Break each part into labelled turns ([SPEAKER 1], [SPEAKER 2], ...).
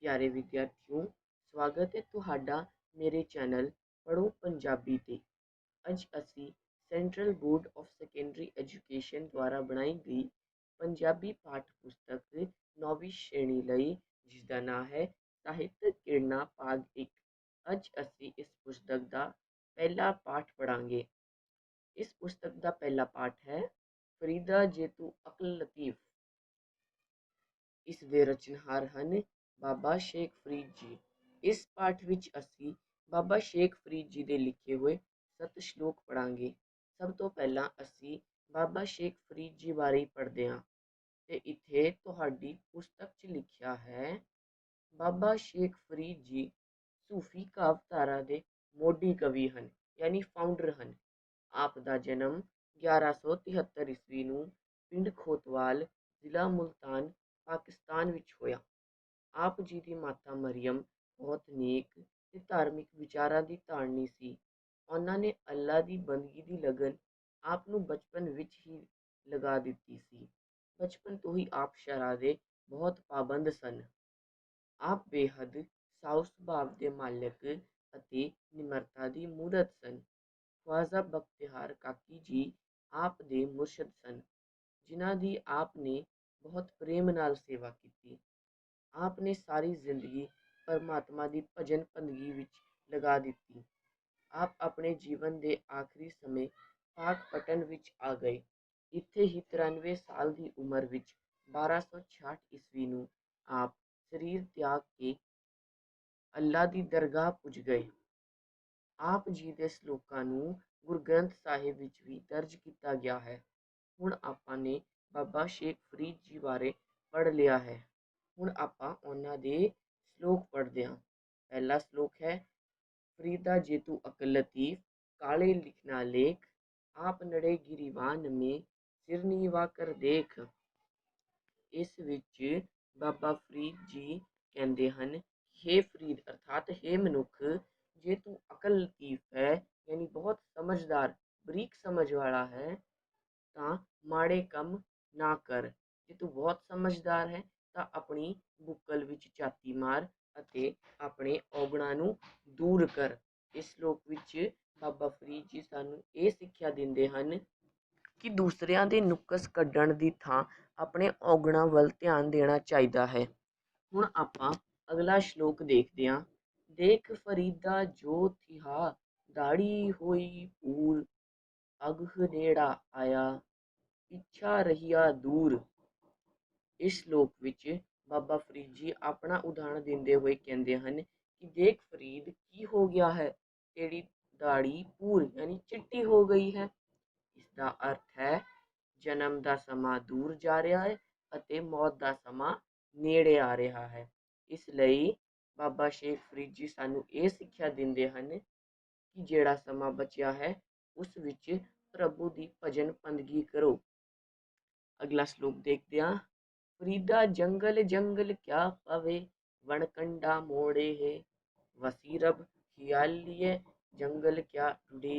[SPEAKER 1] प्यारे विद्यार्थियों, स्वागत है तुहाडा मेरे चैनल पढ़ो पंजाबी ते। अज असी central board of secondary education द्वारा बनाई गई पंजाबी पाठ पुस्तक 9वीं श्रेणी लई जिसका नाम है ਸਾਹਿਤਕ किरणा भाग 1। अज असी इस पुस्तक का पहला पाठ पढ़ांगे। इस पुस्तक का पहला पाठ है फरीदा जेतू अकल लतीफ। इस दे रचनहार हैं बाबा शेख फरीद जी। इस पाठ विच असी बाबा शेख फरीद जी के लिखे हुए 7 श्लोक पढ़ांगे। सब तो पहला असी बाबा शेख फरीद जी बारे ही पढ़ते हाँ। ते इत्थे तुहाडी पुस्तक च लिखिया है बाबा शेख फरीद जी सूफी कावधारा के मोढी कवि हैं, यानी फाउंडर हैं। आप दा जन्म 1173 ईस्वी नूं पिंड खोतवाल, जिला मुल्तान, पाकिस्तान विच होया। आप जी की माता मरियम बहुत नेक ते धार्मिक विचारां की धारणी सी। उन्होंने अल्लाह की बंदगी की लगन आप नूं बचपन विच ही लगा दिती सी। बचपन तो ही आप शरा दे बहुत पाबंद सन। आप बेहद साउ सुभाव के मालिक अते निमरता की मूरत सन। ख्वाजा बख्तियार काकी जी आप दे मुर्शद सन, जिन्हां दी आपने बहुत प्रेम नाल सेवा की। आपने सारी जिंदगी परमात्मा की भजन बंदगी विच लगा दी। आप अपने जीवन के आखिरी समय पाकपटन विच आ गए। इत्थे ही 93 साल की उम्र विच 1266 ईस्वी नूं आप शरीर त्याग के अल्लाह की दरगाह पुज गए। आप जी के सलोकां नूं गुरु ग्रंथ साहिब विच भी दर्ज किया गया है। हुण आपां ने बाबा शेख फरीद जी बारे पढ़ लिया है। हुण आपां उन्हां दे श्लोक पढ़दे हां। पहला श्लोक है फरीदा जेतू अकल लतीफ, काले लिखना लेख, आप नड़े गिरीवान में सिर नीवा कर देख। इस विच बाबा फरीद जी कहते हैं, हे फरीद अर्थात हे मनुख, जे तू अकल लतीफ है यानी बहुत समझदार बरीक समझ वाला है ਤਾਂ ਮਾੜੇ ਕੰਮ ਨਾ ਕਰ। ਜੇ ਤੂੰ ਬਹੁਤ ਸਮਝਦਾਰ ਹੈ ਤਾਂ ਆਪਣੀ ਬੁੱਕਲ ਵਿੱਚ ਝਾਤੀ ਮਾਰ ਅਤੇ ਆਪਣੇ ਔਗਣਾਂ ਨੂੰ ਦੂਰ ਕਰ। ਇਸ ਸ਼ਲੋਕ ਵਿੱਚ ਬਾਬਾ ਫਰੀਦ ਜੀ ਸਾਨੂੰ ਇਹ ਸਿੱਖਿਆ ਦਿੰਦੇ ਹਨ ਕਿ ਦੂਸਰਿਆਂ ਦੇ ਨੁਕਸ ਕੱਢਣ ਦੀ ਥਾਂ ਆਪਣੇ ਔਗਣਾਂ ਵੱਲ ਧਿਆਨ ਦੇਣਾ ਚਾਹੀਦਾ ਹੈ। ਹੁਣ ਆਪਾਂ ਅਗਲਾ ਸ਼ਲੋਕ ਦੇਖਦੇ ਹਾਂ। ਦੇਖ ਫਰੀਦਾ ਜੋ ਥਿਹਾ, ਦਾੜੀ ਹੋਈ ਪੂਰ, अग नेड़ा आया, पिछा रहिया दूर। इस श्लोक विच बाबा फरीद जी अपना उदाहरण देंदे हुए कहते हैं कि देख फरीद की हो गया है, तेरी दाढ़ी पूर यानी चिट्टी हो गई है। इसका अर्थ है जन्म का समा दूर जा रहा है ਅਤੇ मौत का समा नेड़े आ रहा है। इस ਲਈ बाबा शेख फरीद जी सानू ये सिक्ख्या दिंदे हैं कि ਜਿਹੜਾ ਸਮਾਂ ਬਚਿਆ ਹੈ ਉਸ ਵਿੱਚ प्रभु की भजन बंदगी करो। अगला श्लोक देखते हैं। फरीदा जंगल जंगल क्या पवे, वनकंडा मोड़े है, वसी रब खियालिए जंगल क्या ढूंढे।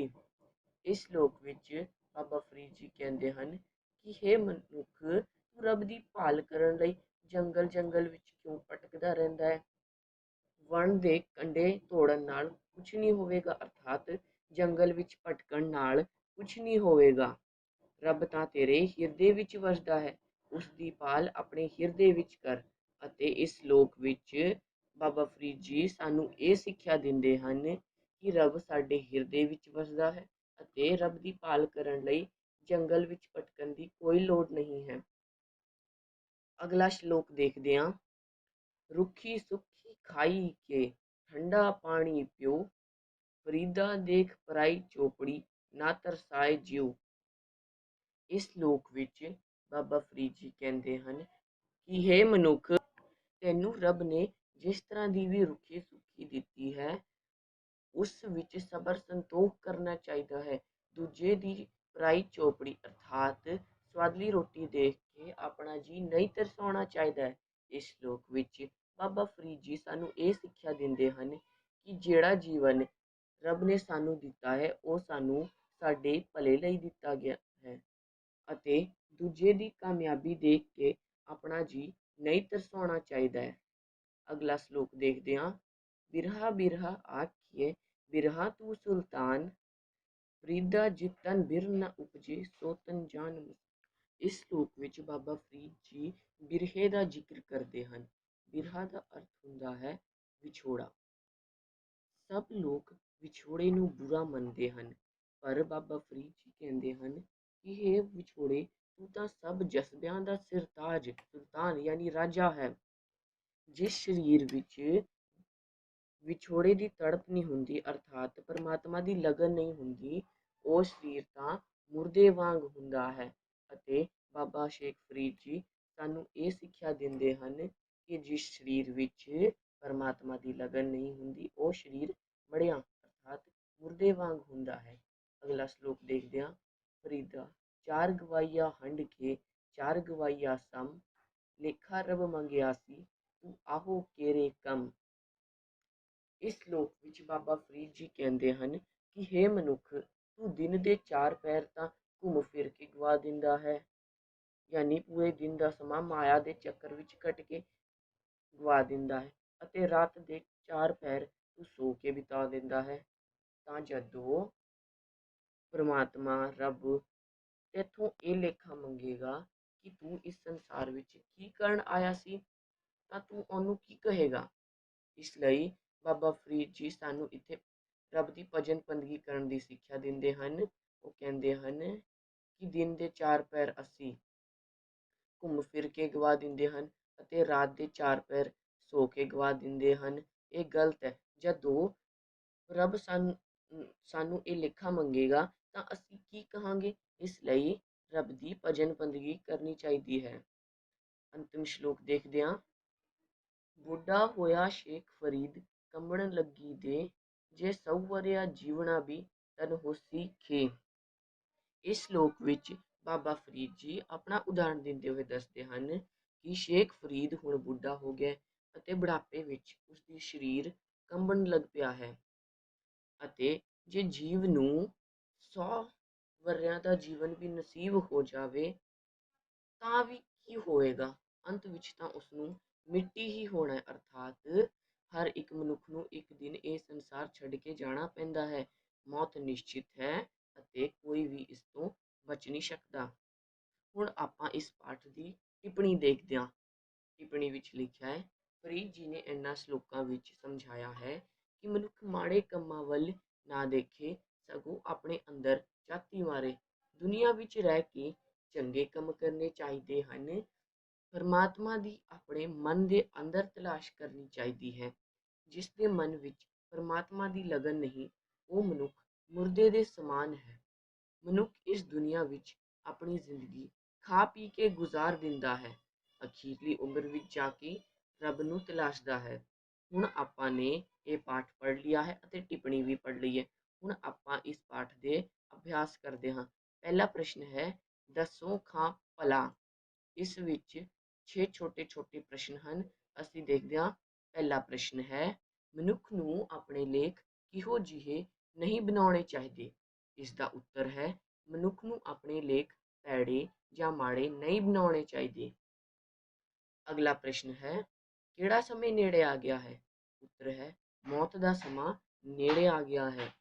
[SPEAKER 1] इस श्लोक विच बाबा फरीद जी कहते हैं कि हे मनुख, तू रब की भाल करन लई जंगल जंगल विच क्यों भटकदा रहिंदा है। वन दे कंडे तोड़न नाल कुछ नहीं होवेगा, अर्थात जंगल विच भटकण नाल कुछ नहीं होवेगा। रब तां तेरे हिरदे विच वसदा है, उस दी भाल अपने हिरदे विच कर। ਅਤੇ ਇਸ ਸ਼ਲੋਕ ਵਿੱਚ ਬਾਬਾ ਫਰੀਦ ਜੀ ਸਾਨੂੰ ਇਹ ਸਿੱਖਿਆ ਦਿੰਦੇ ਹਨ ਕਿ ਰੱਬ ਸਾਡੇ ਹਿਰਦੇ ਵਿੱਚ ਵਸਦਾ ਹੈ ਅਤੇ ਰੱਬ ਦੀ ਭਾਲ ਕਰਨ ਲਈ ਜੰਗਲ ਵਿੱਚ ਭਟਕਣ ਦੀ ਕੋਈ ਲੋੜ ਨਹੀਂ ਹੈ। ਅਗਲਾ ਸ਼ਲੋਕ ਦੇਖਦੇ ਹਾਂ। रुखी सुखी खाई के ठंडा पानी पियो, फरीदा देख पराई चोपड़ी ना तरसाए जियो। इस श्लोक विच बाबा फरीद जी कहते हैं कि हे मनुख, तैनू रब ने जिस तरह की भी रुखी सुखी दी है उस विच सबर संतोख करना चाहिए है। दूजे दी पराई चोपड़ी अर्थात स्वादली रोटी देख के अपना जी नहीं तरसाउणा चाहिए है। इस श्लोक विच बाबा फरीद जी सानू ये सिक्ख्या दिंदे हैं कि जिहड़ा जीवन रब ने सानू दिता है वो सानू साडे भले लई दिता गया है ਅਤੇ ਦੂਜੇ ਦੀ ਕਾਮਯਾਬੀ देख के अपना जी नहीं तरसाउणा चाहिए है। अगला श्लोक देखते हैं। बिरहा बिरहा आखिए बिरहा तू सुल्तान, ਫਰੀਦਾ ਜਿਤਨ ਬਿਰ ਨ ਉਪਜੇ ਸੋ ਤਨ ਜਾਨ ਮੁਸਕਾਨ। ਇਸ ਸ਼ਲੋਕ ਵਿੱਚ ਬਾਬਾ ਫਰੀਦ ਜੀ ਬਿਰਹੇ ਦਾ ਜ਼ਿਕਰ ਕਰਦੇ ਹਨ। ਬਿਰਹਾ ਦਾ ਅਰਥ ਹੁੰਦਾ ਹੈ ਵਿਛੋੜਾ। ਸਭ ਲੋਕ ਵਿਛੋੜੇ ਨੂੰ ਬੁਰਾ ਮੰਨਦੇ ਹਨ, ਪਰ ਬਾਬਾ ਫਰੀਦ ਜੀ ਕਹਿੰਦੇ ਹਨ ਕਿ ਇਹ ਵਿਛੋੜੇ ਤੂੰ ਤਾਂ ਸਭ ਜਜ਼ਬਿਆਂ ਦਾ ਸਿਰਤਾਜ ਸੁਲਤਾਨ ਯਾਨੀ ਰਾਜਾ ਹੈ। ਜਿਸ ਸਰੀਰ ਵਿੱਚ ਵਿਛੋੜੇ ਦੀ ਤੜਪ ਨਹੀਂ ਹੁੰਦੀ, ਅਰਥਾਤ ਪਰਮਾਤਮਾ ਦੀ ਲਗਨ ਨਹੀਂ ਹੁੰਦੀ, ਉਹ ਸਰੀਰ ਤਾਂ ਮੁਰਦੇ ਵਾਂਗ ਹੁੰਦਾ ਹੈ। ਅਤੇ ਬਾਬਾ ਸ਼ੇਖ ਫਰੀਦ ਜੀ ਸਾਨੂੰ ਇਹ ਸਿੱਖਿਆ ਦਿੰਦੇ ਹਨ ਕਿ ਜਿਸ ਸਰੀਰ ਵਿੱਚ ਪਰਮਾਤਮਾ ਦੀ ਲਗਨ ਨਹੀਂ ਹੁੰਦੀ, ਉਹ ਸਰੀਰ ਮੜਿਆ ਅਰਥਾਤ ਮੁਰਦੇ ਵਾਂਗ ਹੁੰਦਾ ਹੈ। ਅਗਲਾ ਸ਼ਲੋਕ ਦੇਖਦੇ ਹਾਂ। ਫਰੀਦਾ ਚਾਰ ਗਵਾਈਆ ਹੰਡ ਕੇ ਚਾਰ ਗਵਾਈਆ ਸਮ, ਲੇਖਾ ਰਬ ਮੰਗਿਆ ਸੀ ਤੂੰ ਆਹੋ ਕੇਰੇ ਕਮ। ਇਸ ਸ਼ਲੋਕ ਵਿੱਚ ਬਾਬਾ ਫਰੀਦ ਜੀ ਕਹਿੰਦੇ ਹਨ ਕਿ ਹੇ ਮਨੁੱਖ, ਤੂੰ ਦਿਨ ਦੇ 4 ਪਹਿਰ ਤਾਂ ਘੁੰਮ ਫਿਰ ਕੇ ਗਵਾ ਦਿੰਦਾ ਹੈ, ਯਾਨੀ ਪੂਰੇ ਦਿਨ ਦਾ ਸਮਾਂ ਮਾਇਆ ਦੇ ਚੱਕਰ ਵਿੱਚ ਕੱਟ ਕੇ ਗਵਾ ਦਿੰਦਾ ਹੈ, ਅਤੇ ਰਾਤ ਦੇ 4 ਪਹਿਰ ਤੂੰ ਸੋ ਕੇ ਬਿਤਾ ਦਿੰਦਾ ਹੈ। ਤਾਂ ਜਦੋਂ ਪਰਮਾਤਮਾ ਰੱਬ ਤੇਥੋਂ ਇਹ ਲੇਖਾ ਮੰਗੇਗਾ ਕਿ ਤੂੰ ਇਸ ਸੰਸਾਰ ਵਿੱਚ ਕੀ ਕਰਨ ਆਇਆ ਸੀ, ਤਾਂ ਤੂੰ ਉਹਨੂੰ ਕੀ ਕਹੇਗਾ। ਇਸ ਲਈ ਬਾਬਾ ਫਰੀਦ ਜੀ ਸਾਨੂੰ ਇੱਥੇ ਰੱਬ ਦੀ ਭਜਨ ਬੰਦਗੀ ਕਰਨ ਦੀ ਸਿੱਖਿਆ ਦਿੰਦੇ ਹਨ। ਉਹ ਕਹਿੰਦੇ ਹਨ ਕਿ ਦਿਨ ਦੇ 4 ਪਹਿਰ ਅਸੀਂ ਘੁੰਮ ਫਿਰ ਕੇ ਗਵਾ ਦਿੰਦੇ ਹਨ ਅਤੇ ਰਾਤ ਦੇ 4 ਪਹਿਰ ਸੋ ਕੇ ਗਵਾ ਦਿੰਦੇ ਹਨ। ਇਹ ਗਲਤ ਹੈ। ਜਦੋਂ ਰੱਬ ਸਾਨੂੰ ਇਹ ਲੇਖਾ ਮੰਗੇਗਾ ਤਾਂ ਅਸੀਂ ਕੀ ਕਹਾਂਗੇ। ਇਸ ਲਈ ਰੱਬ ਦੀ ਭਜਨ ਬੰਦਗੀ ਕਰਨੀ ਚਾਹੀਦੀ ਹੈ। ਅੰਤਿਮ ਸ਼ਲੋਕ ਦੇਖਦੇ ਹਾਂ। ਬੁੱਢਾ ਹੋਇਆ ਸ਼ੇਖ ਫਰੀਦ ਕੰਬਣ ਲੱਗੀ ਦੇ, ਜੇ ਸੌ ਵਰਿਆ ਜੀਵਣਾ ਵੀ ਤਨ ਹੋਸੀ ਖੇ। ਇਸ ਸ਼ਲੋਕ ਵਿੱਚ ਬਾਬਾ ਫਰੀਦ ਜੀ ਆਪਣਾ ਉਦਾਹਰਣ ਦਿੰਦੇ ਹੋਏ ਦੱਸਦੇ ਹਨ ਕਿ ਸ਼ੇਖ ਫਰੀਦ ਹੁਣ ਬੁੱਢਾ ਹੋ ਗਿਆ ਅਤੇ ਬੁਢਾਪੇ ਵਿੱਚ ਉਸਦੀ ਸਰੀਰ ਕੰਬਣ ਲੱਗ ਪਿਆ ਹੈ, ਅਤੇ ਜੇ ਜੀਵ ਨੂੰ 100 ਵਰ੍ਹਿਆਂ ਦਾ ਜੀਵਨ ਵੀ ਨਸੀਬ ਹੋ ਜਾਵੇ ਤਾਂ ਵੀ ਕੀ ਹੋਏਗਾ, ਅੰਤ ਵਿੱਚ ਤਾਂ ਉਸਨੂੰ ਮਿੱਟੀ ਹੀ ਹੋਣਾ ਹੈ। ਅਰਥਾਤ ਹਰ ਇੱਕ ਮਨੁੱਖ ਨੂੰ ਇੱਕ ਦਿਨ ਇਹ ਸੰਸਾਰ ਛੱਡ ਕੇ ਜਾਣਾ ਪੈਂਦਾ ਹੈ। ਮੌਤ ਨਿਸ਼ਚਿਤ ਹੈ ਅਤੇ ਕੋਈ ਵੀ ਇਸ ਤੋਂ ਬਚ ਨਹੀਂ ਸਕਦਾ। ਹੁਣ ਆਪਾਂ ਇਸ ਪਾਠ ਦੀ ਟਿੱਪਣੀ ਦੇਖਦੇ ਹਾਂ। ਟਿੱਪਣੀ ਵਿੱਚ ਲਿਖਿਆ ਹੈ, ਫਰੀਦ ਜੀ ਨੇ ਇਹਨਾਂ ਸ਼ਲੋਕਾਂ ਵਿੱਚ ਸਮਝਾਇਆ ਹੈ ਕਿ ਮਨੁੱਖ ਮਾੜੇ ਕੰਮਾਂ ਵੱਲ ਨਾ ਦੇਖੇ, ਸਗੋਂ ਆਪਣੇ ਅੰਦਰ ਝਾਤੀ ਮਾਰੇ। ਦੁਨੀਆ ਵਿੱਚ ਰਹਿ ਕੇ ਚੰਗੇ ਕੰਮ ਕਰਨੇ ਚਾਹੀਦੇ ਹਨ। ਪਰਮਾਤਮਾ ਦੀ ਆਪਣੇ ਮਨ ਦੇ ਅੰਦਰ ਤਲਾਸ਼ ਕਰਨੀ ਚਾਹੀਦੀ ਹੈ। ਜਿਸ ਦੇ ਮਨ ਵਿੱਚ ਪਰਮਾਤਮਾ ਦੀ ਲਗਨ ਨਹੀਂ, ਉਹ ਮਨੁੱਖ ਮੁਰਦੇ ਦੇ ਸਮਾਨ ਹੈ। ਮਨੁੱਖ ਇਸ ਦੁਨੀਆ ਵਿੱਚ ਆਪਣੀ ਜ਼ਿੰਦਗੀ ਖਾ ਪੀ ਕੇ ਗੁਜ਼ਾਰ ਦਿੰਦਾ ਹੈ, ਅਖੀਰਲੀ ਉਮਰ ਵਿੱਚ ਜਾ ਕੇ ਰੱਬ ਨੂੰ ਤਲਾਸ਼ਦਾ ਹੈ। ਹੁਣ ਆਪਾਂ ਨੇ ਇਹ ਪਾਠ ਪੜ੍ਹ ਲਿਆ ਹੈ ਅਤੇ ਟਿੱਪਣੀ ਵੀ ਪੜ੍ਹ ਲਈ ਹੈ। ਹੁਣ ਆਪਾਂ ਇਸ ਪਾਠ ਦੇ ਅਭਿਆਸ ਕਰਦੇ ਹਾਂ। ਪਹਿਲਾ ਪ੍ਰਸ਼ਨ ਹੈ, ਦੱਸੋ ਖਾਂ ਭਲਾ। ਇਸ ਵਿੱਚ 6 ਛੋਟੇ ਪ੍ਰਸ਼ਨ ਹਨ। ਅਸੀਂ ਦੇਖਦੇ ਹਾਂ। ਪਹਿਲਾ ਪ੍ਰਸ਼ਨ ਹੈ, ਮਨੁੱਖ ਨੂੰ ਆਪਣੇ ਲੇਖ ਕਿਹੋ ਜਿਹੇ ਨਹੀਂ ਬਣਾਉਣੇ ਚਾਹੀਦੇ। ਇਸ ਦਾ ਉੱਤਰ ਹੈ, ਮਨੁੱਖ ਨੂੰ ਆਪਣੇ ਲੇਖ ਭੈੜੇ ਜਾਂ ਮਾੜੇ ਨਹੀਂ ਬਣਾਉਣੇ ਚਾਹੀਦੇ। ਅਗਲਾ ਪ੍ਰਸ਼ਨ ਹੈ, ਕਿਹੜਾ ਸਮੇਂ ਨੇੜੇ ਆ ਗਿਆ ਹੈ। ਉੱਤਰ ਹੈ, ਮੌਤ ਦਾ ਸਮਾਂ ਨੇੜੇ ਆ ਗਿਆ ਹੈ।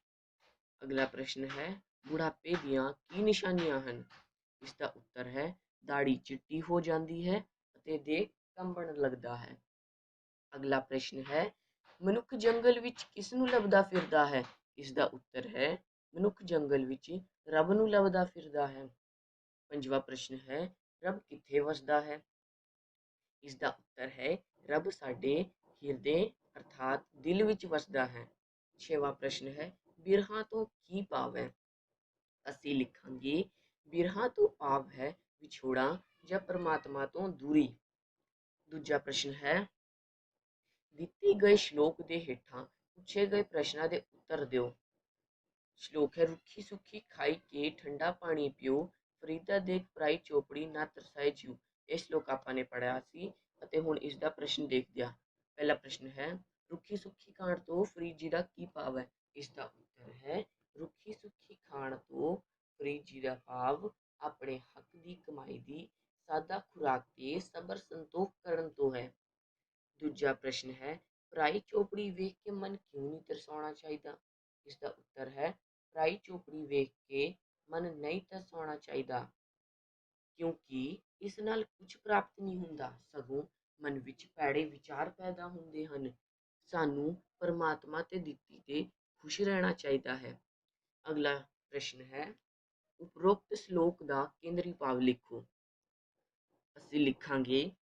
[SPEAKER 1] ਅਗਲਾ ਪ੍ਰਸ਼ਨ ਹੈ, ਬੁਢਾਪੇ ਦੀਆਂ ਕੀ ਨਿਸ਼ਾਨੀਆਂ ਹਨ। ਇਸ ਦਾ ਉੱਤਰ ਹੈ, ਦਾੜੀ ਚਿੱਟੀ ਹੋ ਜਾਂਦੀ ਹੈ ਅਤੇ ਦੇਹ ਕੰਬਣ ਲੱਗਦਾ ਹੈ। ਅਗਲਾ ਪ੍ਰਸ਼ਨ ਹੈ, ਮਨੁੱਖ ਜੰਗਲ ਵਿੱਚ ਕਿਸ ਨੂੰ ਲੱਭਦਾ ਫਿਰਦਾ ਹੈ। ਇਸ ਦਾ ਉੱਤਰ ਹੈ, ਮਨੁੱਖ ਜੰਗਲ ਵਿੱਚ ਰੱਬ ਨੂੰ ਲੱਭਦਾ ਫਿਰਦਾ ਹੈ। ਪੰਜਵਾਂ ਪ੍ਰਸ਼ਨ ਹੈ, ਰੱਬ ਕਿੱਥੇ ਵਸਦਾ ਹੈ। ਇਸ ਦਾ ਉੱਤਰ ਹੈ, ਰੱਬ ਸਾਡੇ ਹਿਰਦੇ ਅਰਥਾਤ ਦਿਲ ਵਿੱਚ ਵਸਦਾ ਹੈ। ਛੇਵਾਂ ਪ੍ਰਸ਼ਨ ਹੈ, ਬਿਰਹਾ ਤੋਂ ਕੀ ਭਾਵ ਹੈ। ਅਸੀਂ ਲਿਖਾਂਗੇ, ਬਿਰਹਾ ਤੋਂ ਭਾਵ ਹੈ ਵਿਛੋੜਾ ਜਾਂ ਪਰਮਾਤਮਾ ਤੋਂ ਦੂਰੀ। ਦੂਜਾ ਪ੍ਰਸ਼ਨ ਹੈ, ਦਿੱਤੇ ਗਏ ਸ਼ਲੋਕ ਦੇ ਹੇਠਾਂ ਪੁੱਛੇ ਗਏ ਪ੍ਰਸ਼ਨਾਂ ਦੇ ਉੱਤਰ ਦਿਓ। ਸ਼ਲੋਕ ਹੈ, ਰੁੱਖੀ ਸੁੱਖੀ ਖਾਈ ਕੇ ਠੰਡਾ ਪਾਣੀ ਪੀਓ, ਫਰੀਦਾ ਦੇਖ ਪਰਾਈ ਚੋਪੜੀ ਨਾ ਤਰਸਾਏ ਜਿਉ। ਇਹ ਸ਼ਲੋਕ ਆਪਾਂ ਨੇ ਪੜ੍ਹਿਆ ਸੀ ਅਤੇ ਹੁਣ ਇਸ ਦਾ ਪ੍ਰਸ਼ਨ ਦੇਖਦੇ ਹਾਂ। ਪਹਿਲਾ ਪ੍ਰਸ਼ਨ ਹੈ, ਰੁੱਖੀ ਸੁੱਖੀ ਖਾਣ ਤੋਂ ਫਰੀਦ ਜੀ ਦਾ ਕੀ ਭਾਵ ਹੈ। ਇਸ ਦਾ ਉੱਤਰ ਹੈ, ਰੁੱਖੀ ਸੁੱਖੀ ਖਾਣ ਤੋਂ ਫਰੀਦ ਜੀ ਦਾ ਭਾਵ ਆਪਣੇ ਹੱਕ ਦੀ ਕਮਾਈ ਦੀ ਸਾਦਾ ਖੁਰਾਕ ਤੇ ਸਬਰ ਸੰਤੋਖ ਕਰਨ ਤੋਂ ਹੈ। ਦੂਜਾ ਪ੍ਰਸ਼ਨ ਹੈ, ਪਰਾਈ ਚੋਪੜੀ ਵੇਖ ਕੇ ਮਨ ਕਿਉਂ ਨਹੀਂ ਤਰਸਾਉਣਾ ਚਾਹੀਦਾ? ਇਸ ਦਾ ਉੱਤਰ ਹੈ, ਪਰਾਈ ਚੋਪੜੀ ਵੇਖ ਕੇ ਮਨ ਨਹੀਂ ਤਰਸਾਉਣਾ ਚਾਹੀਦਾ, ਕਿਉਂਕਿ ਇਸ ਨਾਲ ਕੁਝ ਪ੍ਰਾਪਤ ਨਹੀਂ ਹੁੰਦਾ, ਸਗੋਂ ਮਨ ਵਿੱਚ ਭੈੜੇ ਵਿਚਾਰ ਪੈਦਾ ਹੁੰਦੇ ਹਨ। ਸਾਨੂੰ ਪਰਮਾਤਮਾ ਤੇ ਦਿੱਤੀ ਤੇ ਖੁਸ਼ ਰਹਿਣਾ ਚਾਹੀਦਾ ਹੈ। ਅਗਲਾ ਪ੍ਰਸ਼ਨ ਹੈ, ਉਪਰੋਕਤ ਸ਼ਲੋਕ ਦਾ ਕੇਂਦਰੀ ਭਾਵ ਲਿਖੋ। ਅਸੀਂ ਲਿਖਾਂਗੇ,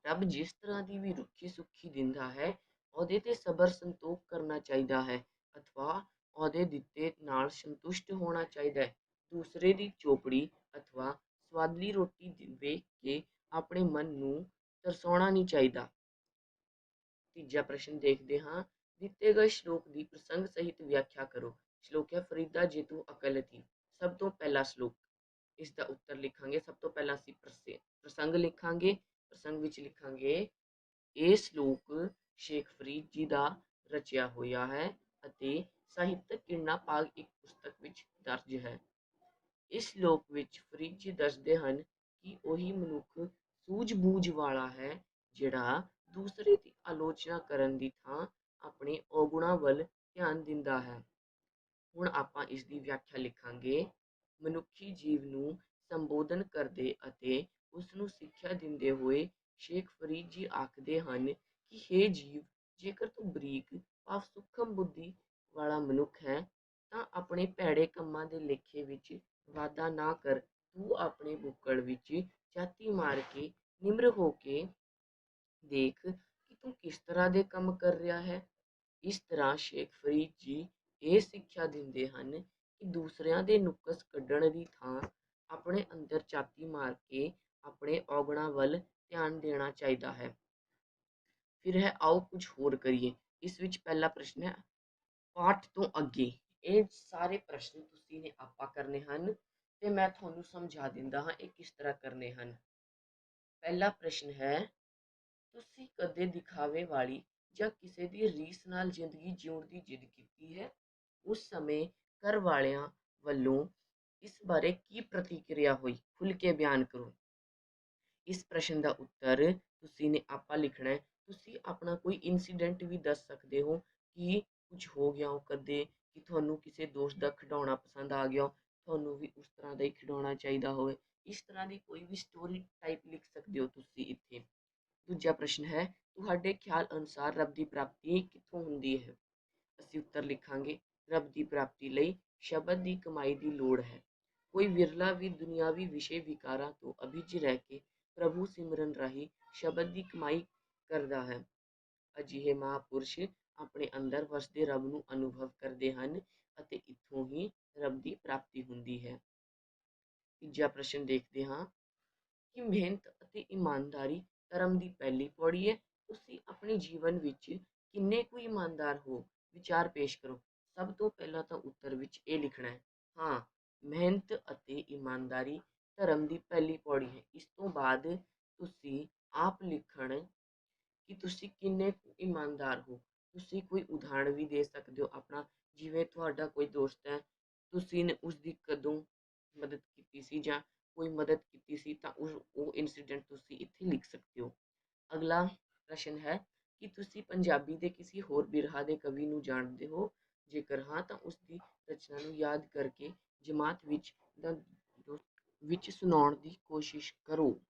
[SPEAKER 1] ਰੱਬ ਜਿਸ ਤਰ੍ਹਾਂ ਦੀ ਵੀ ਰੁੱਖੀ ਸੁੱਖੀ ਦਿੰਦਾ ਹੈ, ਉਹਦੇ ਤੇ ਸਬਰ ਸੰਤੋਖ ਕਰਨਾ ਚਾਹੀਦਾ ਹੈ, ਅਥਵਾ ਉਹਦੇ ਦਿੱਤੇ ਨਾਲ ਸੰਤੁਸ਼ਟ ਹੋਣਾ ਚਾਹੀਦਾ ਹੈ। ਦੂਸਰੇ ਦੀ ਚੋਪੜੀ ਅਥਵਾ ਸਵਾਦਲੀ ਰੋਟੀ ਵੇਖ ਕੇ ਆਪਣੇ ਮਨ ਨੂੰ ਤਰਸਾਉਣਾ ਨਹੀਂ ਚਾਹੀਦਾ। ਤੀਜਾ ਪ੍ਰਸ਼ਨ ਦੇਖਦੇ ਹਾਂ, ਦਿੱਤੇ ਗਏ ਸ਼ਲੋਕ ਦੀ ਪ੍ਰਸੰਗ ਸਹਿਤ ਵਿਆਖਿਆ ਕਰੋ। ਸ਼ਲੋਕ ਹੈ, ਫਰੀਦਾ ਜੇਤੂ ਅਕਲਤੀ। ਸਭ ਤੋਂ ਪਹਿਲਾ ਸ਼ਲੋਕ, ਇਸ ਦਾ ਉੱਤਰ ਲਿਖਾਂਗੇ। ਸਭ ਤੋਂ ਪਹਿਲਾਂ ਅਸੀਂ ਪ੍ਰਸੰਗ ਲਿਖਾਂਗੇ। ਪ੍ਰਸੰਗ ਵਿੱਚ ਲਿਖਾਂਗੇ, ਇਹ ਸ਼ਲੋਕ ਸ਼ੇਖ ਫਰੀਦ ਜੀ ਦਾ ਰਚਿਆ ਹੋਇਆ ਹੈ ਅਤੇ ਸਾਹਿਤਕ ਕਿਰਨਾ ਭਾਗ 1 ਪੁਸਤਕ ਵਿੱਚ ਦਰਜ ਹੈ। ਇਸ ਸ਼ਲੋਕ ਵਿੱਚ ਫਰੀਦ ਜੀ ਦੱਸਦੇ ਹਨ ਕਿ ਉਹੀ ਮਨੁੱਖ ਸੂਝ-ਬੂਝ ਵਾਲਾ ਹੈ ਜਿਹੜਾ ਦੂਸਰੇ ਦੀ ਆਲੋਚਨਾ ਕਰਨ ਦੀ ਥਾਂ ਆਪਣੇ ਔਗੁਣਾਂ ਵੱਲ ਧਿਆਨ ਦਿੰਦਾ ਹੈ। ਹੁਣ ਆਪਾਂ ਇਸ ਦੀ ਵਿਆਖਿਆ ਲਿਖਾਂਗੇ। ਮਨੁੱਖੀ ਜੀਵ ਨੂੰ ਸੰਬੋਧਨ ਕਰਦੇ ਅਤੇ ਉਸ ਨੂੰ ਸਿੱਖਿਆ ਦਿੰਦੇ ਹੋਏ ਸ਼ੇਖ ਫਰੀਦ ਜੀ ਆਖਦੇ ਹਨ ਕਿ ਹੇ ਜੀਵ, ਜੇਕਰ ਤੂੰ ਬਰੀਕ ਭਾਵ ਸੂਖਮ ਬੁੱਧੀ ਵਾਲਾ ਮਨੁੱਖ ਹੈ ਤਾਂ ਆਪਣੇ ਭੈੜੇ ਕੰਮਾਂ ਦੇ ਲੇਖੇ ਵਿੱਚ ਵਾਧਾ ਨਾ ਕਰ। ਤੂੰ ਆਪਣੇ ਬੁੱਕਲ ਵਿੱਚ ਝਾਤੀ ਮਾਰ ਕੇ ਨਿਮਰ ਹੋ ਕੇ ਦੇਖ ਕਿ ਤੂੰ ਕਿਸ ਤਰ੍ਹਾਂ ਦੇ ਕੰਮ ਕਰ ਰਿਹਾ ਹੈ। ਇਸ ਤਰ੍ਹਾਂ ਸ਼ੇਖ ਫਰੀਦ ਜੀ ਇਹ ਸਿੱਖਿਆ ਦਿੰਦੇ ਹਨ ਕਿ ਦੂਸਰਿਆਂ ਦੇ ਨੁਕਸ ਕੱਢਣ ਦੀ ਥਾਂ ਆਪਣੇ ਅੰਦਰ ਝਾਤੀ ਮਾਰ ਕੇ ਆਪਣੇ ਔਗੁਣਾਂ ਵੱਲ ਧਿਆਨ ਦੇਣਾ ਚਾਹੀਦਾ ਹੈ। ਫਿਰ ਹੈ, ਆਓ ਕੁਝ ਹੋਰ ਕਰੀਏ। ਇਸ ਵਿੱਚ ਪਹਿਲਾ ਪ੍ਰਸ਼ਨ ਹੈ, ਪਾਠ ਤੋਂ ਅੱਗੇ। ਇਹ ਸਾਰੇ ਪ੍ਰਸ਼ਨ ਤੁਸੀਂ ਨੇ ਆਪਾਂ ਕਰਨੇ ਹਨ ਤੇ ਮੈਂ ਤੁਹਾਨੂੰ ਸਮਝਾ ਦਿੰਦਾ ਹਾਂ ਇਹ ਕਿਸ ਤਰ੍ਹਾਂ ਕਰਨੇ ਹਨ। ਪਹਿਲਾ ਪ੍ਰਸ਼ਨ ਹੈ, ਤੁਸੀਂ ਕਦੇ ਦਿਖਾਵੇ ਵਾਲੀ ਜਾਂ ਕਿਸੇ ਦੀ ਰੀਸ ਨਾਲ ਜ਼ਿੰਦਗੀ ਜਿਉਣ ਦੀ ਜਿੱਦ ਕੀਤੀ ਹੈ? ਉਸ ਸਮੇਂ ਘਰ ਵਾਲਿਆਂ ਵੱਲੋਂ ਇਸ ਬਾਰੇ ਕੀ ਪ੍ਰਤੀਕਿਰਿਆ ਹੋਈ? ਖੁੱਲ੍ਹ ਕੇ ਬਿਆਨ ਕਰੋ। ਇਸ ਪ੍ਰਸ਼ਨ ਦਾ ਉੱਤਰ ਤੁਸੀਂ ਨੇ ਆਪਾ ਲਿਖਣਾ ਹੈ। ਤੁਸੀਂ ਆਪਣਾ ਕੋਈ ਇਨਸੀਡੈਂਟ ਵੀ ਦੱਸ ਸਕਦੇ ਹੋ ਕਿ ਕੁਝ ਹੋ ਗਿਆ ਹੋ ਕਦੇ, ਕਿ ਤੁਹਾਨੂੰ ਕਿਸੇ ਦੋਸਤ ਦਾ ਖਿਡੌਣਾ ਪਸੰਦ ਆ ਗਿਆ, ਤੁਹਾਨੂੰ ਵੀ ਉਸ ਤਰ੍ਹਾਂ ਦਾ ਹੀ ਖਿਡੌਣਾ ਚਾਹੀਦਾ ਹੋਵੇ। ਇਸ ਤਰ੍ਹਾਂ ਦੀ ਕੋਈ ਵੀ ਸਟੋਰੀ ਟਾਈਪ ਲਿਖ ਸਕਦੇ ਹੋ ਤੁਸੀਂ ਇੱਥੇ। ਦੂਜਾ ਪ੍ਰਸ਼ਨ ਹੈ, ਤੁਹਾਡੇ ਖਿਆਲ ਅਨੁਸਾਰ ਰੱਬ ਦੀ ਪ੍ਰਾਪਤੀ ਕਿੱਥੋਂ ਹੁੰਦੀ ਹੈ? ਅਸੀਂ ਉੱਤਰ ਲਿਖਾਂਗੇ, ਰੱਬ ਦੀ ਪ੍ਰਾਪਤੀ ਲਈ ਸ਼ਬਦ ਦੀ ਕਮਾਈ ਦੀ ਲੋੜ ਹੈ। ਕੋਈ ਵਿਰਲਾ ਵੀ ਦੁਨਿਆਵੀ ਵਿਸ਼ੇ ਵਿਕਾਰਾਂ ਤੋਂ ਅਭਿੱਜ ਰਹਿ ਕੇ ਪ੍ਰਭੂ ਸਿਮਰਨ ਰਾਹੀਂ ਸ਼ਬਦ ਦੀ ਕਮਾਈ ਕਰਦਾ ਹੈ। ਅਜਿਹੇ ਮਹਾਂਪੁਰਸ਼ ਆਪਣੇ ਅੰਦਰ ਵਸਦੇ ਰੱਬ ਨੂੰ ਅਨੁਭਵ ਕਰਦੇ ਹਨ ਅਤੇ ਇੱਥੋਂ ਹੀ ਰੱਬ ਦੀ ਪ੍ਰਾਪਤੀ ਹੁੰਦੀ ਹੈ। ਤੀਜਾ ਪ੍ਰਸ਼ਨ ਦੇਖਦੇ ਹਾਂ ਕਿ ਮਿਹਨਤ ਅਤੇ ਇਮਾਨਦਾਰੀ ਧਰਮ ਦੀ ਪਹਿਲੀ ਪੌੜੀ ਹੈ। ਤੁਸੀਂ ਆਪਣੇ ਜੀਵਨ ਵਿੱਚ ਕਿੰਨੇ ਕੁ ਇਮਾਨਦਾਰ ਹੋ? ਵਿਚਾਰ ਪੇਸ਼ ਕਰੋ। ਸਭ ਤੋਂ ਪਹਿਲਾਂ ਤਾਂ ਉੱਤਰ ਵਿੱਚ ਇਹ ਲਿਖਣਾ ਹੈ, ਹਾਂ, ਮਿਹਨਤ ਅਤੇ ਇਮਾਨਦਾਰੀ ਧਰਮ ਦੀ ਪਹਿਲੀ ਪੌੜੀ ਹੈ। ਇਸ ਤੋਂ ਬਾਅਦ ਤੁਸੀਂ ਆਪ ਲਿਖਣ ਕਿ ਤੁਸੀਂ ਕਿੰਨੇ ਕੁ ਇਮਾਨਦਾਰ ਹੋ। ਤੁਸੀਂ ਕੋਈ ਉਦਾਹਰਣ ਵੀ ਦੇ ਸਕਦੇ ਹੋ ਆਪਣਾ, ਜਿਵੇਂ ਤੁਹਾਡਾ ਕੋਈ ਦੋਸਤ ਹੈ, ਤੁਸੀਂ ਨੇ ਉਸ ਦੀ ਕਦੋਂ ਮਦਦ ਕੀਤੀ ਸੀ ਜਾਂ ਕੋਈ ਮਦਦ ਕੀਤੀ ਸੀ ਤਾਂ ਉਹ ਇਨਸੀਡੈਂਟ ਤੁਸੀਂ ਇੱਥੇ ਲਿਖ ਸਕਦੇ ਹੋ। ਅਗਲਾ ਪ੍ਰਸ਼ਨ ਹੈ ਕਿ ਤੁਸੀਂ ਪੰਜਾਬੀ ਦੇ ਕਿਸੇ ਹੋਰ ਬਿਰਹਾ ਦੇ ਕਵੀ ਨੂੰ ਜਾਣਦੇ ਹੋ? ਜੇਕਰ ਹਾਂ ਤਾਂ ਉਸ ਦੀ ਰਚਨਾ ਨੂੰ ਯਾਦ ਕਰਕੇ ਜਮਾਤ ਵਿੱਚ ਸੁਣਾਉਣ ਦੀ ਕੋਸ਼ਿਸ਼ ਕਰੋ।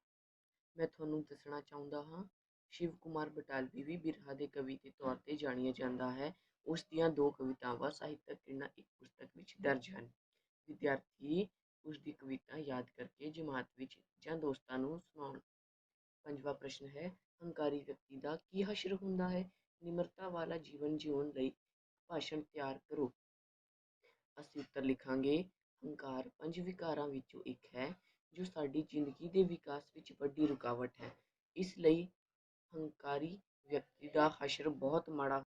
[SPEAKER 1] ਮੈਂ ਤੁਹਾਨੂੰ ਦੱਸਣਾ ਚਾਹੁੰਦਾ ਹਾਂ, ਸ਼ਿਵ ਕੁਮਾਰ ਬਟਾਲਵੀ ਵੀ ਬਿਰਹਾ ਦੇ ਕਵੀ ਦੇ ਤੌਰ ਤੇ ਜਾਣਿਆ ਜਾਂਦਾ ਹੈ। ਉਸ ਦੀਆਂ 2 ਕਵਿਤਾਵਾਂ ਸਾਹਿਤਕ ਕਿਰਨਾਂ ਇੱਕ ਪੁਸਤਕ ਵਿੱਚ ਦਰਜ ਹਨ। ਵਿਦਿਆਰਥੀ ਉਸ ਦੀ ਕਵਿਤਾ ਯਾਦ ਕਰਕੇ ਜਮਾਤ ਵਿੱਚ ਜਾਂ ਦੋਸਤਾਂ ਨੂੰ ਸੁਣਾਉਣ। ਪੰਜਵਾਂ ਪ੍ਰਸ਼ਨ ਹੈ, ਹੰਕਾਰੀ ਵਿਅਕਤੀ ਦਾ ਕੀ ਹਸ਼ਰ ਹੁੰਦਾ ਹੈ? ਨਿਮਰਤਾ ਵਾਲਾ ਜੀਵਨ ਜਿਉਣ ਲਈ ਭਾਸ਼ਣ ਤਿਆਰ ਕਰੋ। ਅਸੀਂ ਉੱਤਰ ਲਿਖਾਂਗੇ, ਹੰਕਾਰ 5 ਵਿਕਾਰਾਂ ਵਿੱਚੋਂ ਇੱਕ ਹੈ ਜੋ ਸਾਡੀ ਜ਼ਿੰਦਗੀ ਦੇ ਵਿਕਾਸ ਵਿੱਚ ਵੱਡੀ ਰੁਕਾਵਟ ਹੈ। ਇਸ ਲਈ ਹੰਕਾਰੀ ਵਿਅਕਤੀ ਦਾ ਹਸ਼ਰ ਬਹੁਤ ਮਾੜਾ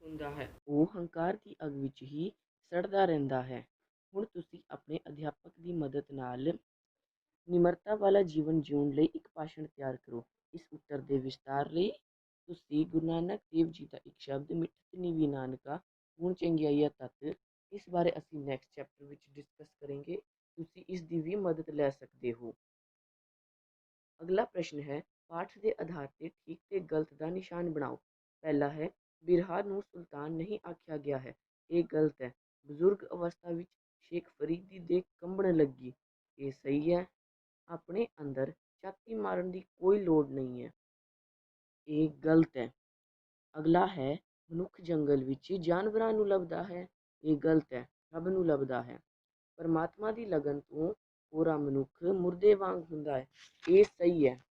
[SPEAKER 1] ਹੁੰਦਾ ਹੈ। ਉਹ ਹੰਕਾਰ ਦੀ ਅੱਗ ਵਿੱਚ ਹੀ ਸੜਦਾ ਰਹਿੰਦਾ ਹੈ। ਹੁਣ ਤੁਸੀਂ ਆਪਣੇ ਅਧਿਆਪਕ ਦੀ ਮਦਦ ਨਾਲ ਨਿਮਰਤਾ ਵਾਲਾ ਜੀਵਨ ਜਿਉਣ ਲਈ ਇੱਕ ਭਾਸ਼ਣ ਤਿਆਰ ਕਰੋ। ਇਸ ਉੱਤਰ ਦੇ ਵਿਸਤਾਰ ਲਈ ਤੁਸੀਂ ਗੁਰੂ ਨਾਨਕ ਦੇਵ ਜੀ ਦਾ ਇੱਕ ਸ਼ਬਦ, ਮਿੱਠਤ ਨੀਵੀਂ ਨਾਨਕਾ ਗੁਣ ਚੰਗਿਆਈਆ ਤਤ, ਇਸ ਬਾਰੇ ਅਸੀਂ ਨੈਕਸਟ ਚੈਪਟਰ ਵਿੱਚ ਡਿਸਕਸ ਕਰਾਂਗੇ। ਤੁਸੀਂ ਇਸ ਦੀ ਵੀ ਮਦਦ ਲੈ ਸਕਦੇ ਹੋ। ਅਗਲਾ ਪ੍ਰਸ਼ਨ ਹੈ, ਪਾਠ ਦੇ ਆਧਾਰ ਤੇ ਠੀਕ ਤੇ ਗਲਤ ਦਾ ਨਿਸ਼ਾਨ ਬਣਾਓ। ਪਹਿਲਾ ਹੈ, ਬਿਰਹਾ ਨੂੰ ਸੁਲਤਾਨ ਨਹੀਂ ਆਖਿਆ ਗਿਆ ਹੈ, ਇਹ ਗਲਤ ਹੈ। ਬਜ਼ੁਰਗ ਅਵਸਥਾ ਵਿੱਚ ਸ਼ੇਖ ਫਰੀਦ ਦੀ ਦੇਹ ਕੰਬਣ ਲੱਗੀ, ਇਹ ਸਹੀ ਹੈ। ਆਪਣੇ ਅੰਦਰ ਛਾਤੀ ਮਾਰਨ ਦੀ ਕੋਈ ਲੋੜ ਨਹੀਂ ਹੈ, ਇਹ ਗਲਤ ਹੈ। ਅਗਲਾ ਹੈ, ਮਨੁੱਖ ਜੰਗਲ ਵਿੱਚ ਜਾਨਵਰਾਂ ਨੂੰ ਲੱਭਦਾ ਹੈ, ਇਹ ਗਲਤ ਹੈ, ਰੱਬ ਨੂੰ ਲੱਭਦਾ ਹੈ। ਪਰਮਾਤਮਾ ਦੀ ਲਗਨ ਤੋਂ ਪੂਰਾ ਮਨੁੱਖ ਮੁਰਦੇ ਵਾਂਗ ਹੁੰਦਾ ਹੈ, ਇਹ ਸਹੀ ਹੈ।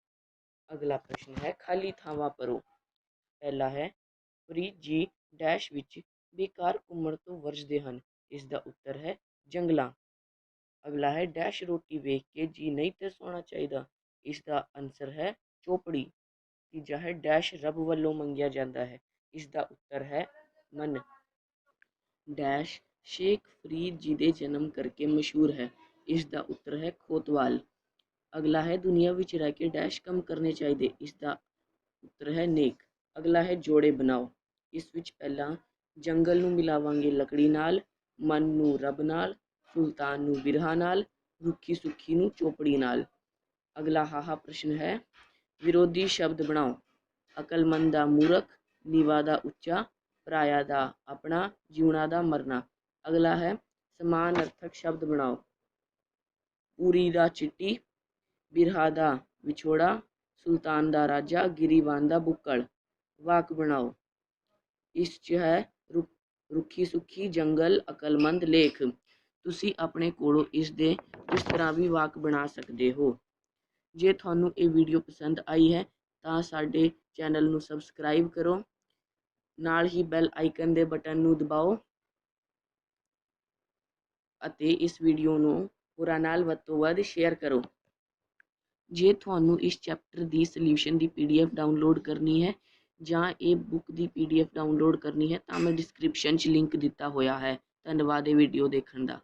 [SPEAKER 1] ਅਗਲਾ ਪ੍ਰਸ਼ਨ ਹੈ, ਖਾਲੀ ਥਾਵਾਂ ਭਰੋ। ਪਹਿਲਾ ਹੈ, ਫਰੀਦ ਜੀ ਡੈਸ਼ ਵਿੱਚ ਬੇਕਾਰ ਘੁੰਮਣ ਤੋਂ ਵਰਜਦੇ ਹਨ, ਇਸ ਦਾ ਉੱਤਰ ਹੈ ਜੰਗਲਾਂ। ਅਗਲਾ ਹੈ, ਡੈਸ਼ ਰੋਟੀ ਵੇਖ ਕੇ ਜੀ ਨਹੀਂ ਤਰਸਾਉਣਾ ਚਾਹੀਦਾ, ਇਸ ਦਾ ਆਨਸਰ ਹੈ ਚੋਪੜੀ। ਤੀਜਾ ਹੈ, ਡੈਸ਼ ਰੱਬ ਵੱਲੋਂ ਮੰਗਿਆ ਜਾਂਦਾ ਹੈ, ਇਸ ਦਾ ਉੱਤਰ ਹੈ ਮਨ। ਡੈਸ਼ ਸ਼ੇਖ ਫਰੀਦ ਜੀ ਦੇ ਜਨਮ ਕਰਕੇ ਮਸ਼ਹੂਰ ਹੈ, ਇਸ ਦਾ ਉੱਤਰ ਹੈ ਖੋਤਵਾਲ। ਅਗਲਾ ਹੈ, ਦੁਨੀਆ ਵਿੱਚ ਰਹਿ ਕੇ ਡੈਸ਼ ਕੰਮ ਕਰਨੇ ਚਾਹੀਦੇ, ਇਸ ਦਾ ਉੱਤਰ ਹੈ ਨੇਕ। ਅਗਲਾ ਹੈ, ਜੋੜੇ ਬਣਾਓ। ਇਸ ਵਿੱਚ ਪਹਿਲਾਂ ਜੰਗਲ ਨੂੰ ਮਿਲਾਵਾਂਗੇ ਲੱਕੜੀ ਨਾਲ, ਮਨ ਨੂੰ ਰੱਬ ਨਾਲ, ਸੁਲਤਾਨ ਨੂੰ ਬਿਰਹਾ ਨਾਲ, ਰੁੱਖੀ ਸੁੱਖੀ ਨੂੰ ਚੋਪੜੀ ਨਾਲ। ਅਗਲਾ ਹਾਹਾ ਪ੍ਰਸ਼ਨ ਹੈ, ਵਿਰੋਧੀ ਸ਼ਬਦ ਬਣਾਓ। ਅਕਲਮੰਦ ਦਾ ਮੂਰਖ, ਨੀਵਾ ਦਾ ਉੱਚਾ, ਪਰਾਇਆ ਦਾ ਆਪਣਾ, ਜਿਉਣਾ ਦਾ ਮਰਨਾ। ਅਗਲਾ ਹੈ, ਸਮਾਨ ਅਰਥਕ ਸ਼ਬਦ ਬਣਾਓ। ਪੂਰੀ ਦਾ ਚਿੱਟੀ, ਬਿਰਹਾ ਦਾ ਵਿਛੋੜਾ, ਸੁਲਤਾਨ ਦਾ ਰਾਜਾ, ਗਿਰੀਵਾਨ ਦਾ ਬੁੱਕਲ। ਵਾਕ ਬਣਾਓ। ਇਸ 'ਚ ਹੈ ਰੁੱਖੀ ਸੁੱਖੀ, ਜੰਗਲ, ਅਕਲਮੰਦ, ਲੇਖ। ਤੁਸੀਂ ਆਪਣੇ ਕੋਲੋਂ ਇਸ ਦੇ ਇਸ ਤਰ੍ਹਾਂ ਵੀ ਵਾਕ ਬਣਾ ਸਕਦੇ ਹੋ। ਜੇ ਤੁਹਾਨੂੰ ਇਹ ਵੀਡੀਓ ਪਸੰਦ ਆਈ ਹੈ ਤਾਂ ਸਾਡੇ ਚੈਨਲ ਨੂੰ ਸਬਸਕ੍ਰਾਈਬ ਕਰੋ, ਨਾਲ ਹੀ ਬੈਲ ਆਈਕਨ ਦੇ ਬਟਨ ਨੂੰ ਦਬਾਓ ਅਤੇ ਇਸ ਵੀਡੀਓ ਨੂੰ ਹੋਰਾਂ ਨਾਲ ਵੱਧ ਤੋਂ ਵੱਧ ਸ਼ੇਅਰ ਕਰੋ। ਜੇ ਤੁਹਾਨੂੰ ਇਸ ਚੈਪਟਰ ਦੀ ਸੋਲਿਊਸ਼ਨ ਦੀ PDF ਡਾਊਨਲੋਡ ਕਰਨੀ ਹੈ ਜਾਂ ਇਹ ਬੁੱਕ ਦੀ PDF ਡਾਊਨਲੋਡ ਕਰਨੀ ਹੈ ਤਾਂ ਮੈਂ ਡਿਸਕ੍ਰਿਪਸ਼ਨ 'ਚ ਲਿੰਕ ਦਿੱਤਾ ਹੋਇਆ ਹੈ। ਧੰਨਵਾਦ ਇਹ ਵੀਡੀਓ ਦੇਖਣ ਦਾ।